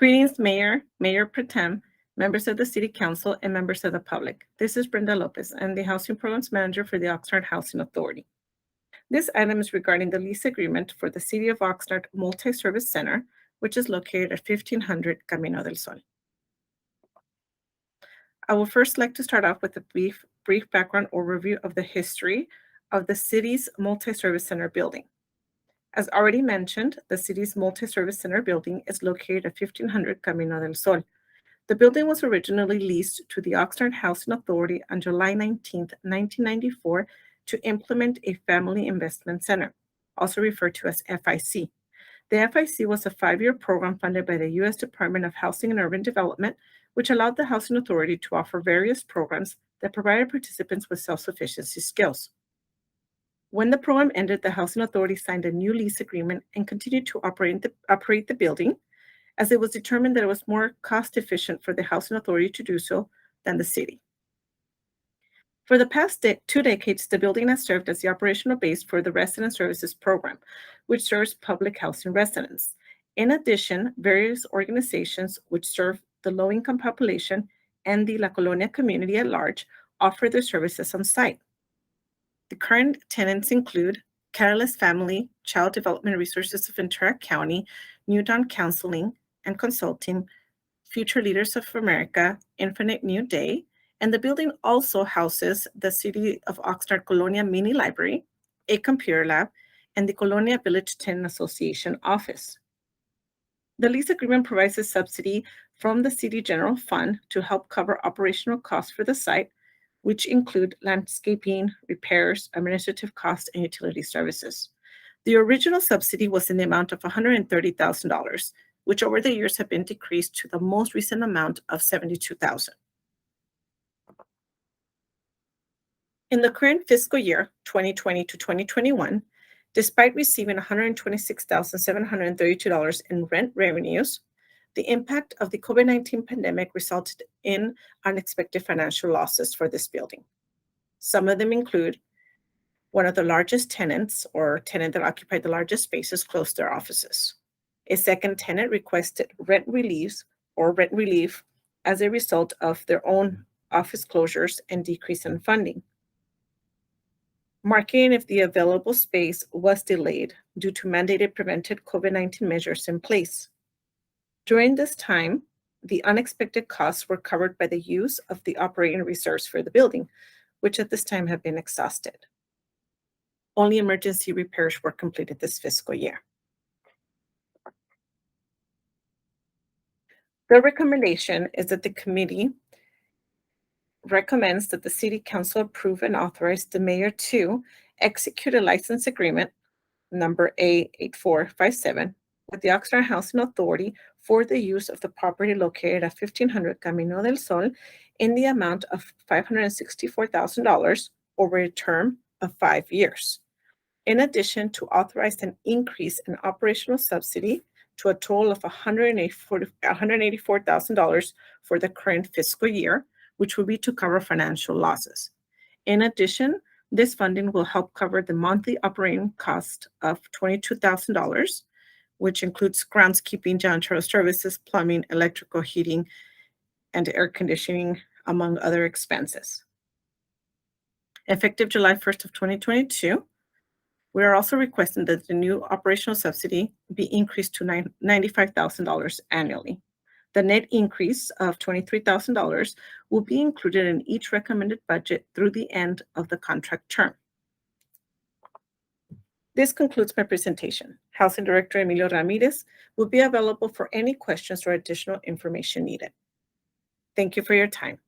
Greetings, Mayor, Mayor Pro Tem, members of the City Council, and members of the public. This is Brenda Lopez. I'm the Housing Programs Manager for the Oxnard Housing Authority. This item is regarding the lease agreement for the City of Oxnard Multi-Service Center, which is located at 1500 Camino del Sol. I would first like to start off with a brief background overview of the history of the city's Multi-Service Center building. As already mentioned, the city's Multi-Service Center building is located at 1500 Camino del Sol. The building was originally leased to the Oxnard Housing Authority on July 19, 1994, to implement a family investment center, also referred to as FIC. The FIC was a 5-year program funded by the U.S. Department of Housing and Urban Development, which allowed the Housing Authority to offer various programs that provided participants with self-sufficiency skills. When the program ended, the Housing Authority signed a new lease agreement and continued to operate the building, as it was determined that it was more cost-efficient for the Housing Authority to do so than the city. For the past 2 decades, the building has served as the operational base for the Resident Services Program, which serves public housing residents. In addition, various organizations which serve the low-income population and the La Colonia community at large offer their services on site. The current tenants include Catalyst Family, Child Development Resources of Ventura County, New Dawn Counseling and Consulting, Future Leaders of America, Infinite New Day, and the building also houses the City of Oxnard Colonia Mini Library, a computer lab, and the Colonia Village Tenant Association office. The lease agreement provides a subsidy from the City General Fund to help cover operational costs for the site, which include landscaping, repairs, administrative costs, and utility services. The original subsidy was in the amount of $130,000, which over the years have been decreased to the most recent amount of $72,000. In the current fiscal year, 2020 to 2021, despite receiving $126,732 in rent revenues, the impact of the COVID-19 pandemic resulted in unexpected financial losses for this building. Some of them include one of the largest tenants or tenant that occupied the largest spaces closed their offices. A second tenant requested rent relief as a result of their own office closures and decrease in funding. Marketing of the available space was delayed due to mandated prevented COVID-19 measures in place. During this time, the unexpected costs were covered by the use of the operating reserves for the building, which at this time have been exhausted. Only emergency repairs were completed this fiscal year. The recommendation is that the committee recommends that the City Council approve and authorize the mayor to execute a license agreement number A8457 with the Oxnard Housing Authority for the use of the property located at 1500 Camino del Sol in the amount of $564,000 over a term of 5 years. In addition, to authorize an increase in operational subsidy to a total of $184,000 for the current fiscal year, which will be to cover financial losses. In addition, this funding will help cover the monthly operating cost of $22,000, which includes groundskeeping, janitorial services, plumbing, electrical, heating, and air conditioning, among other expenses. Effective July 1st of 2022, we are also requesting that the new operational subsidy be increased to $95,000 annually. The net increase of $23,000 will be included in each recommended budget through the end of the contract term. This concludes my presentation. Housing Director Emilio Ramirez will be available for any questions or additional information needed. Thank you for your time.